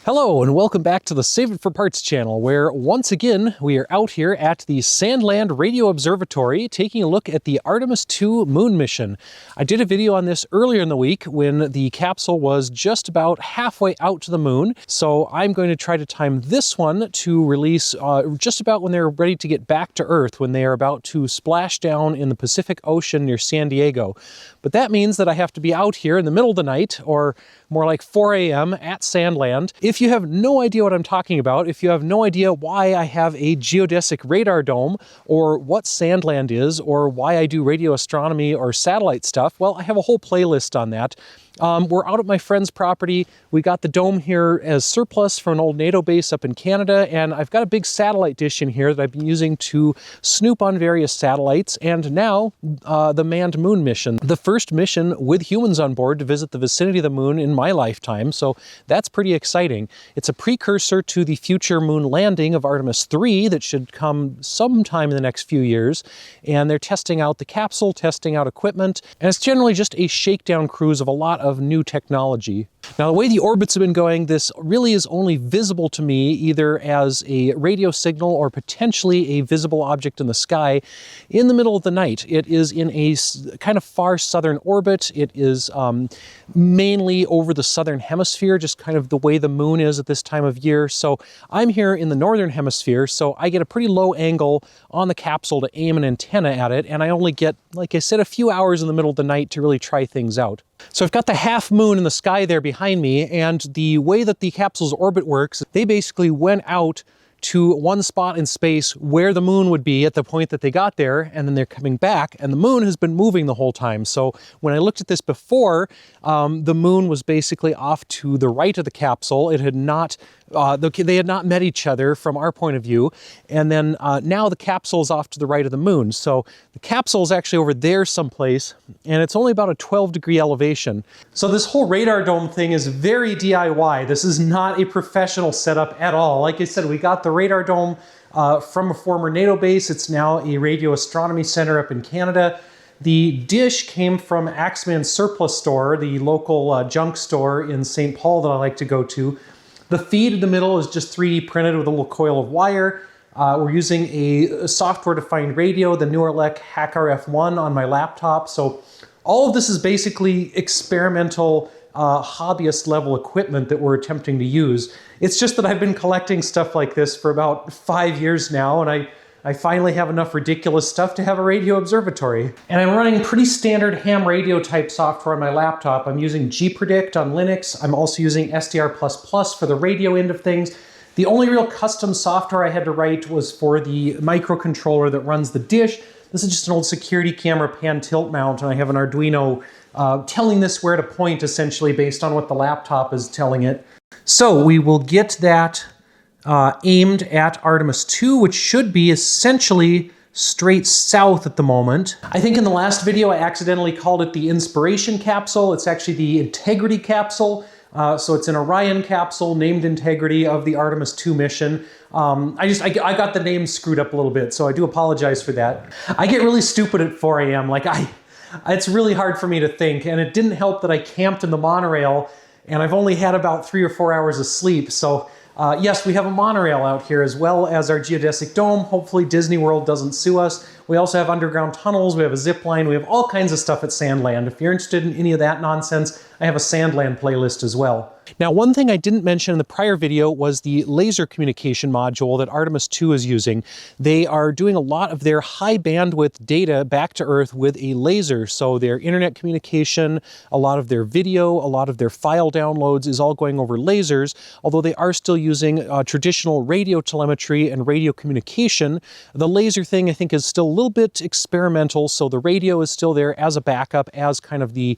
Hello and welcome back to the Save It for Parts channel, where once again we are out here at the Sandland Radio Observatory taking a look at the Artemis II moon mission. I did a video on this earlier in the week when the capsule was just about halfway out to the moon, so I'm going to try to time this one to release just about when they're ready to get back to Earth, when they are about to splash down in the Pacific Ocean near San Diego. But that means that I have to be out here in the middle of the night, or more like 4 a.m. at Sandland. If you have no idea what I'm talking about, if you have no idea why I have a geodesic radar dome, or what Sandland is, or why I do radio astronomy or satellite stuff, well, I have a whole playlist on that. We're out at my friend's property. We got the dome here as surplus from an old NATO base up in Canada, and I've got a big satellite dish in here that I've been using to snoop on various satellites, and now the manned moon mission. The first mission with humans on board to visit the vicinity of the moon in my lifetime, so that's pretty exciting. It's a precursor to the future moon landing of Artemis II that should come sometime in the next few years, and they're testing out the capsule, testing out equipment, and it's generally just a shakedown cruise of a lot of new technology. Now, the way the orbits have been going, this really is only visible to me either as a radio signal or potentially a visible object in the sky in the middle of the night. It is in a kind of far southern orbit. It is mainly over the southern hemisphere, just kind of the way the moon is at this time of year. So I'm here in the northern hemisphere, so I get a pretty low angle on the capsule to aim an antenna at it, and I only get, like I said, a few hours in the middle of the night to really try things out. So I've got the half moon in the sky there behind me, and the way that the capsule's orbit works, they basically went out to one spot in space where the moon would be at the point that they got there, and then they're coming back, and the moon has been moving the whole time. So when I looked at this before, the moon was basically off to the right of the capsule. It had not they had not met each other from our point of view, and then now the capsule is off to the right of the moon. So the capsule is actually over there someplace, and it's only about a 12-degree elevation. So this whole radar dome thing is very DIY. This is not a professional setup at all. Like I said, we got the radar dome from a former NATO base. It's now a radio astronomy center up in Canada. The dish came from Axeman's Surplus Store, the local junk store in St. Paul that I like to go to. The feed in the middle is just 3D printed with a little coil of wire. We're using a software-defined radio, the Neuralink HackRF1 on my laptop. So all of this is basically experimental hobbyist level equipment that we're attempting to use. It's just that I've been collecting stuff like this for about 5 years now, and I finally have enough ridiculous stuff to have a radio observatory. And I'm running pretty standard ham radio type software on my laptop. I'm using gpredict on Linux. I'm also using SDR++ for the radio end of things. The only real custom software I had to write was for the microcontroller that runs the dish. This is just an old security camera pan tilt mount, and I have an Arduino telling this where to point essentially based on what the laptop is telling it. So we will get that aimed at Artemis II, which should be essentially straight south at the moment. I think in the last video I accidentally called it the Inspiration capsule. It's actually the Integrity capsule. So it's an Orion capsule named Integrity of the Artemis II mission. I got the name screwed up a little bit, so I do apologize for that. I get really stupid at 4 a.m. It's really hard for me to think, and it didn't help that I camped in the monorail, and I've only had about 3 or 4 hours of sleep, so yes, we have a monorail out here as well as our geodesic dome. Hopefully Disney World doesn't sue us. We also have underground tunnels, we have a zip line, we have all kinds of stuff at Sandland. If you're interested in any of that nonsense, I have a Sandland playlist as well. Now, one thing I didn't mention in the prior video was the laser communication module that Artemis II is using. They are doing a lot of their high bandwidth data back to Earth with a laser. So their internet communication, a lot of their video, a lot of their file downloads is all going over lasers, although they are still using traditional radio telemetry and radio communication. The laser thing, I think, is still a little bit experimental, so the radio is still there as a backup, as kind of the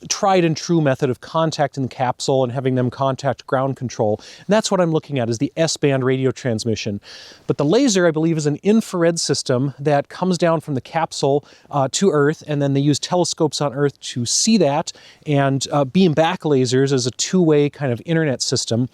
tried and true method of contacting the capsule and having them contact ground control. And that's what I'm looking at, is the S-band radio transmission. But the laser, I believe, is an infrared system that comes down from the capsule to Earth, and then they use telescopes on Earth to see that and beam back lasers as a two-way kind of internet system.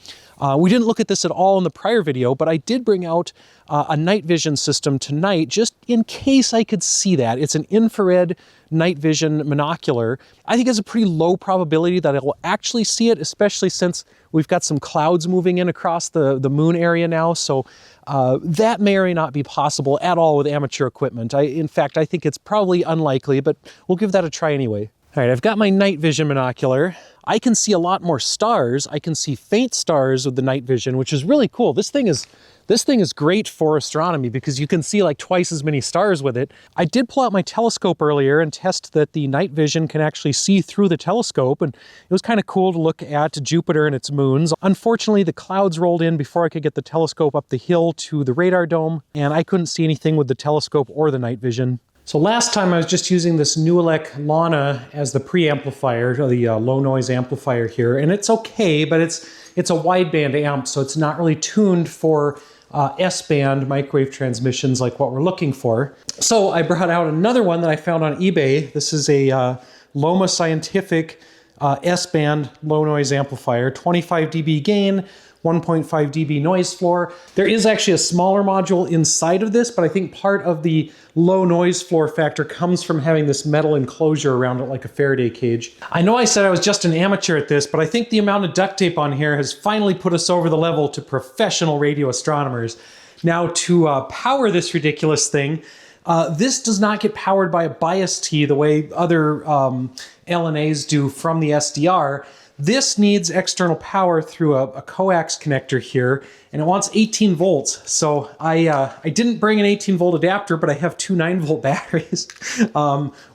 We didn't look at this at all in the prior video, but I did bring out a night vision system tonight just in case I could see that. It's an infrared night vision monocular, I think it's a pretty low probability that I will actually see it, especially since we've got some clouds moving in across the moon area now. So that may or may not be possible at all with amateur equipment. In fact, I think it's probably unlikely, but we'll give that a try anyway. All right, I've got my night vision monocular. I can see a lot more stars. I can see faint stars with the night vision, which is really cool. This thing is great for astronomy because you can see like twice as many stars with it. I did pull out my telescope earlier and test that the night vision can actually see through the telescope, and it was kind of cool to look at Jupiter and its moons. Unfortunately, the clouds rolled in before I could get the telescope up the hill to the radar dome, and I couldn't see anything with the telescope or the night vision. So last time I was just using this Newelec Lana as the preamplifier, the low noise amplifier here, and it's okay, but it's a wideband amp, so it's not really tuned for S-band microwave transmissions like what we're looking for. So I brought out another one that I found on eBay. This is a Loma Scientific S-band low noise amplifier, 25 dB gain, 1.5 dB noise floor. There is actually a smaller module inside of this, but I think part of the low noise floor factor comes from having this metal enclosure around it like a Faraday cage. I know I said I was just an amateur at this, but I think the amount of duct tape on here has finally put us over the level to professional radio astronomers. Now to power this ridiculous thing, this does not get powered by a bias tee the way other LNAs do from the SDR. This needs external power through a coax connector here, and it wants 18 volts. So I didn't bring an 18 volt adapter, but I have two 9 volt batteries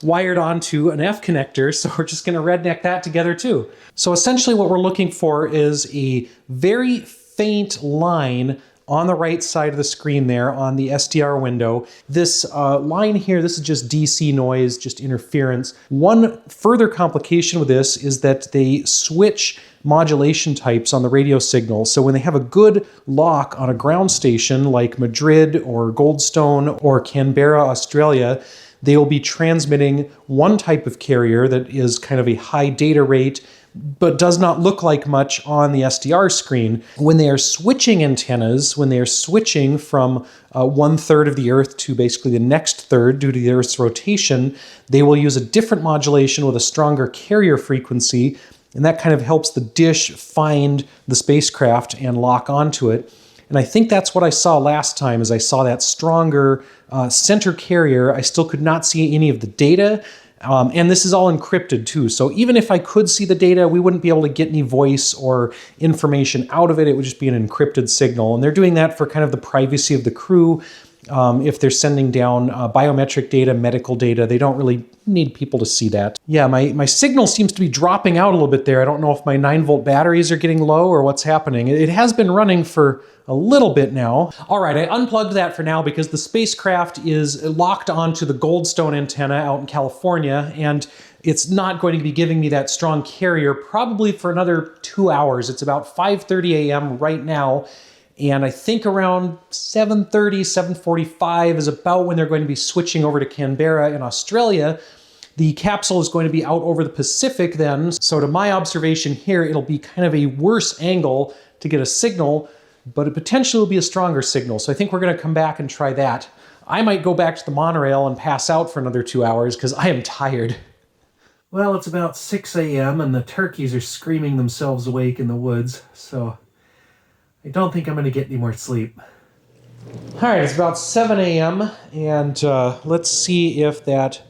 wired onto an F connector, so we're just gonna redneck that together too. So essentially what we're looking for is a very faint line on the right side of the screen there on the SDR window. This line here, this is just DC noise, just interference. One further complication with this is that they switch modulation types on the radio signal. So when they have a good lock on a ground station like Madrid or Goldstone or Canberra, Australia, they will be transmitting one type of carrier that is kind of a high data rate, but does not look like much on the SDR screen. When they are switching antennas, when they are switching from 1/3 of the Earth to basically the next third due to the Earth's rotation, they will use a different modulation with a stronger carrier frequency, and that kind of helps the dish find the spacecraft and lock onto it. And I think that's what I saw last time, is I saw that stronger center carrier. I still could not see any of the data. And this is all encrypted too. So even if I could see the data, we wouldn't be able to get any voice or information out of it. It would just be an encrypted signal. And they're doing that for kind of the privacy of the crew. If they're sending down biometric data, medical data, they don't really need people to see that. Yeah, my signal seems to be dropping out a little bit there. I don't know if my 9 volt batteries are getting low or what's happening. It has been running for a little bit now. All right, I unplugged that for now because the spacecraft is locked onto the Goldstone antenna out in California, and it's not going to be giving me that strong carrier probably for another 2 hours. It's about 5:30 a.m. right now, and I think around 7:30, 7:45 is about when they're going to be switching over to Canberra in Australia. The capsule is going to be out over the Pacific then, so to my observation here, it'll be kind of a worse angle to get a signal, but it potentially will be a stronger signal. So I think we're going to come back and try that. I might go back to the monorail and pass out for another 2 hours because I am tired. Well, it's about 6 a.m. and the turkeys are screaming themselves awake in the woods, so I don't think I'm going to get any more sleep. All right, it's about 7 a.m. and let's see if that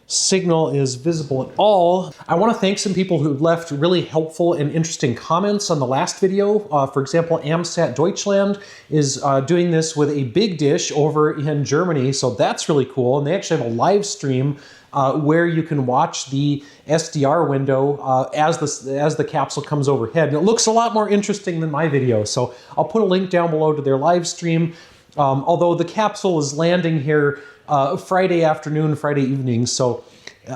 signal is visible at all. I want to thank some people who left really helpful and interesting comments on the last video. For example, AMSAT Deutschland is doing this with a big dish over in Germany, so that's really cool. And they actually have a live stream where you can watch the SDR window as the capsule comes overhead. And it looks a lot more interesting than my video, so I'll put a link down below to their live stream. Although the capsule is landing here Friday afternoon, Friday evening, so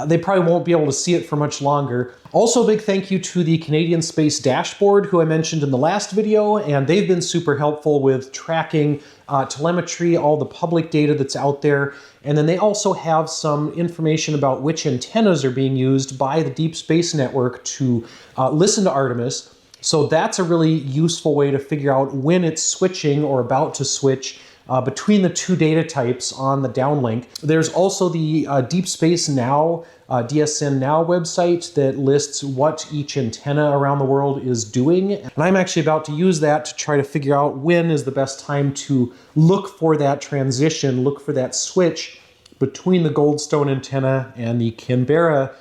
they probably won't be able to see it for much longer. Also, a big thank you to the Canadian Space Dashboard, who I mentioned in the last video, and they've been super helpful with tracking telemetry, all the public data that's out there. And then they also have some information about which antennas are being used by the Deep Space Network to listen to Artemis. So that's a really useful way to figure out when it's switching or about to switch between the two data types on the downlink. There's also the Deep Space Now, DSN Now website that lists what each antenna around the world is doing. And I'm actually about to use that to try to figure out when is the best time to look for that transition, look for that switch between the Goldstone antenna and the Canberra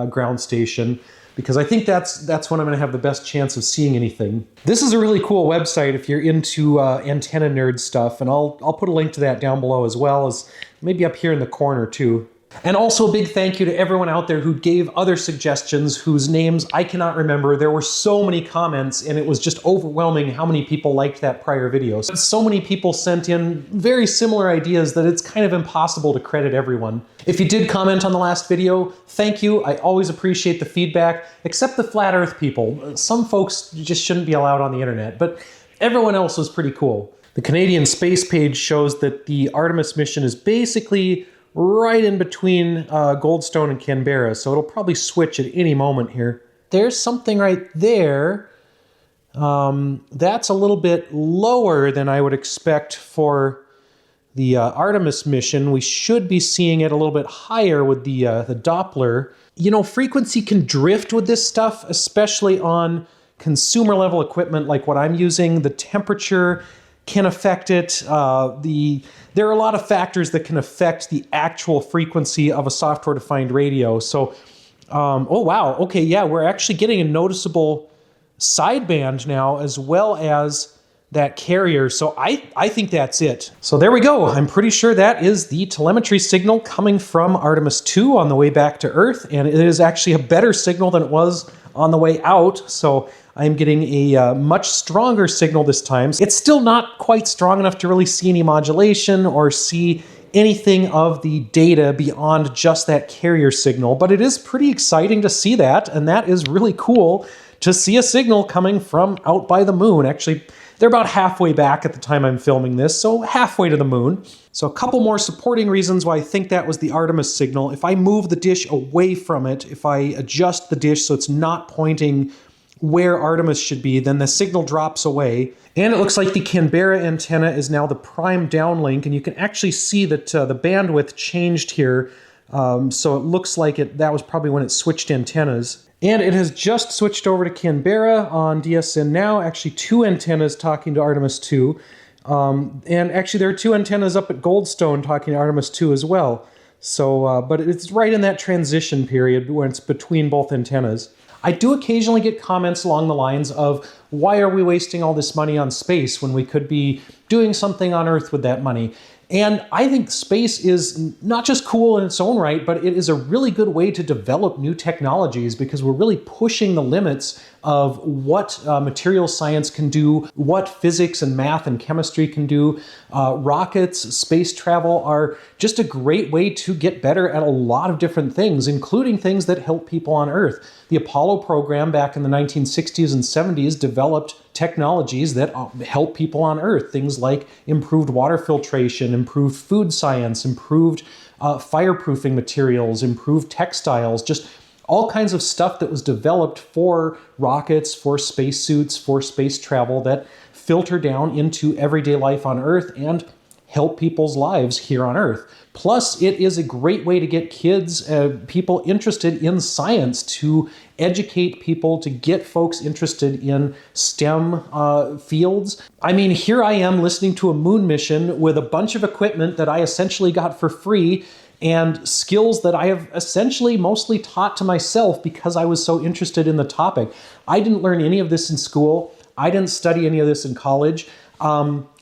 ground station, because I think that's when I'm going to have the best chance of seeing anything. This is a really cool website if you're into antenna nerd stuff, and I'll put a link to that down below, as well as maybe up here in the corner too. And also a big thank you to everyone out there who gave other suggestions whose names I cannot remember. There were so many comments, and it was just overwhelming how many people liked that prior video. So many people sent in very similar ideas that it's kind of impossible to credit everyone. If you did comment on the last video, thank you. I always appreciate the feedback, except the flat earth people. Some folks just shouldn't be allowed on the internet, but everyone else was pretty cool. The Canadian space page shows that the Artemis mission is basically right in between Goldstone and Canberra, so it'll probably switch at any moment here. There's something right there. That's a little bit lower than I would expect for the Artemis mission. We should be seeing it a little bit higher with the Doppler. You know, frequency can drift with this stuff, especially on consumer level equipment like what I'm using. The temperature can affect it. There are a lot of factors that can affect the actual frequency of a software-defined radio. So, oh wow, okay, yeah, we're actually getting a noticeable sideband now, as well as that carrier. So I think that's it. So there we go. I'm pretty sure that is the telemetry signal coming from Artemis II on the way back to Earth, and it is actually a better signal than it was on the way out. So I'm getting a much stronger signal this time. It's still not quite strong enough to really see any modulation or see anything of the data beyond just that carrier signal, but it is pretty exciting to see that, and that is really cool to see a signal coming from out by the moon. Actually, they're about halfway back at the time I'm filming this, so halfway to the moon. So a couple more supporting reasons why I think that was the Artemis signal. If I move the dish away from it, if I adjust the dish so it's not pointing where Artemis should be, then the signal drops away. And it looks like the Canberra antenna is now the prime downlink, and you can actually see that the bandwidth changed here. So it looks like that was probably when it switched antennas. And it has just switched over to Canberra on DSN Now. Actually, two antennas talking to Artemis II. And actually, there are two antennas up at Goldstone talking to Artemis II as well. So, but it's right in that transition period where it's between both antennas. I do occasionally get comments along the lines of, why are we wasting all this money on space when we could be doing something on Earth with that money? And I think space is not just cool in its own right, but it is a really good way to develop new technologies, because we're really pushing the limits of what material science can do, what physics and math and chemistry can do. Rockets, space travel are just a great way to get better at a lot of different things, including things that help people on Earth. The Apollo program back in the 1960s and 70s developed technologies that help people on Earth. Things like improved water filtration, improved food science, improved fireproofing materials, improved textiles, just all kinds of stuff that was developed for rockets, for spacesuits, for space travel that filter down into everyday life on Earth and help people's lives here on Earth. Plus, it is a great way to get kids, people interested in science, to educate people, to get folks interested in STEM fields. I mean, here I am listening to a moon mission with a bunch of equipment that I essentially got for free, and skills that I have essentially mostly taught to myself because I was so interested in the topic. I didn't learn any of this in school. I didn't study any of this in college.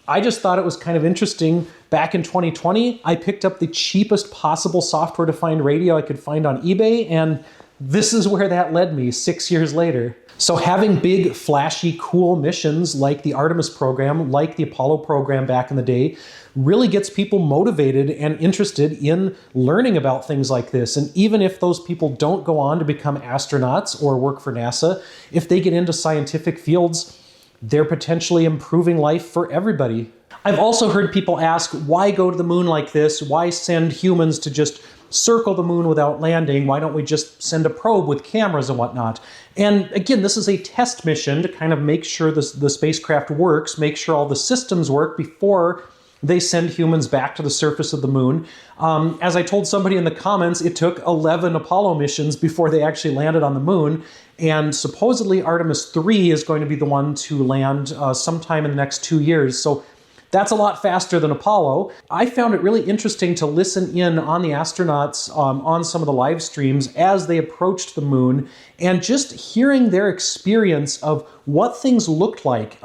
I just thought it was kind of interesting. Back in 2020, I picked up the cheapest possible software-defined radio I could find on eBay, and this is where that led me 6 years later. So having big, flashy, cool missions like the Artemis program, like the Apollo program back in the day, really gets people motivated and interested in learning about things like this. And even if those people don't go on to become astronauts or work for NASA, if they get into scientific fields, they're potentially improving life for everybody. I've also heard people ask, why go to the moon like this? Why send humans to just circle the moon without landing? Why don't we just send a probe with cameras and whatnot? And again, this is a test mission to kind of make sure the spacecraft works, make sure all the systems work before they send humans back to the surface of the moon. As I told somebody in the comments, it took 11 Apollo missions before they actually landed on the moon. And supposedly Artemis II is going to be the one to land sometime in the next 2 years. So that's a lot faster than Apollo. I found it really interesting to listen in on the astronauts on some of the live streams as they approached the moon, and just hearing their experience of what things looked like,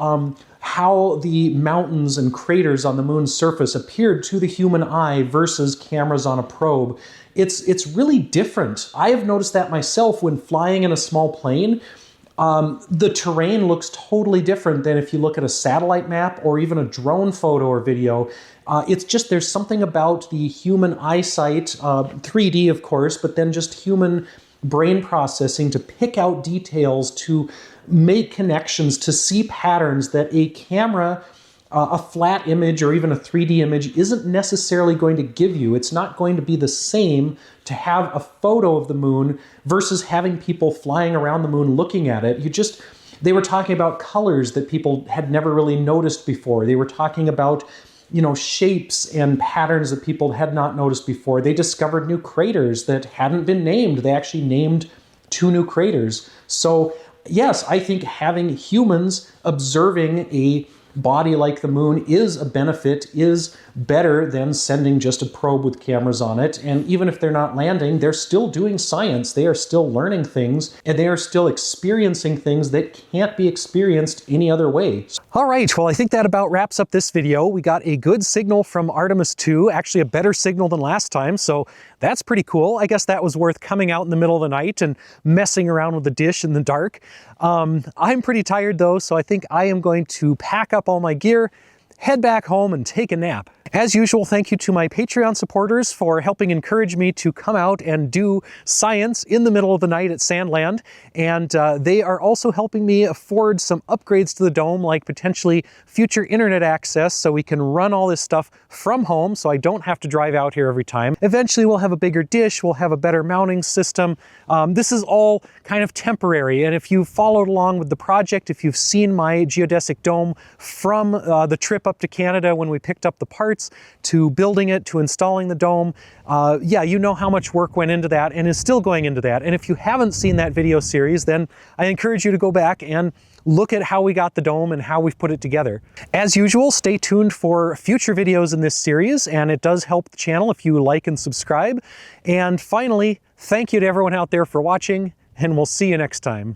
how the mountains and craters on the moon's surface appeared to the human eye versus cameras on a probe. It's really different. I have noticed that myself when flying in a small plane. The terrain looks totally different than if you look at a satellite map or even a drone photo or video. It's just, there's something about the human eyesight, 3D of course, but then just human brain processing to pick out details, to make connections, to see patterns that a camera, a flat image or even a 3D image isn't necessarily going to give you. It's not going to be the same to have a photo of the moon versus having people flying around the moon looking at it. They were talking about colors that people had never really noticed before. They were talking about, shapes and patterns that people had not noticed before. They discovered new craters that hadn't been named. They actually named 2 new craters. So yes, I think having humans observing a body like the moon is a benefit, is better than sending just a probe with cameras on it. And even if they're not landing, they're still doing science. They are still learning things, and they are still experiencing things that can't be experienced any other way. All right, well, I think that about wraps up this video. We got a good signal from Artemis II, actually a better signal than last time, so that's pretty cool. I guess that was worth coming out in the middle of the night and messing around with the dish in the dark. I'm pretty tired though, so I think I am going to pack up all my gear, head back home, and take a nap. As usual, thank you to my Patreon supporters for helping encourage me to come out and do science in the middle of the night at Sandland. And they are also helping me afford some upgrades to the dome, like potentially future internet access so we can run all this stuff from home so I don't have to drive out here every time. Eventually we'll have a bigger dish, we'll have a better mounting system. This is all kind of temporary, and if you've followed along with the project, if you've seen my geodesic dome from the trip up to Canada when we picked up the parts, to building it, to installing the dome, yeah, you know how much work went into that and is still going into that. And if you haven't seen that video series, then I encourage you to go back and look at how we got the dome and how we've put it together. As usual, stay tuned for future videos in this series, and it does help the channel if you like and subscribe. And finally, thank you to everyone out there for watching, and we'll see you next time.